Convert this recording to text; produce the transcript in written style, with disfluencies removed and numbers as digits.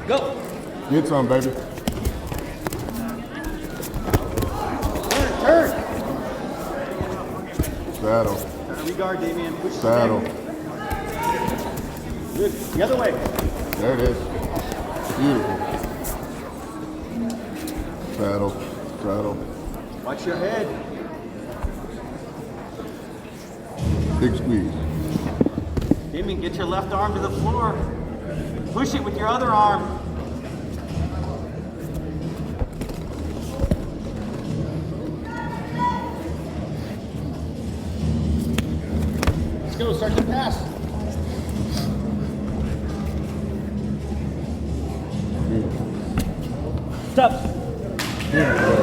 Go. Get some, baby. Turn. Saddle. Regard, Damien. Push Saddle. Good. The other way. There it is. Beautiful. Saddle. Saddle. Watch your head. Big squeeze. Damien, get your left arm to the floor. Push it with your other arm. Let's go, start the pass. Stop. Beautiful.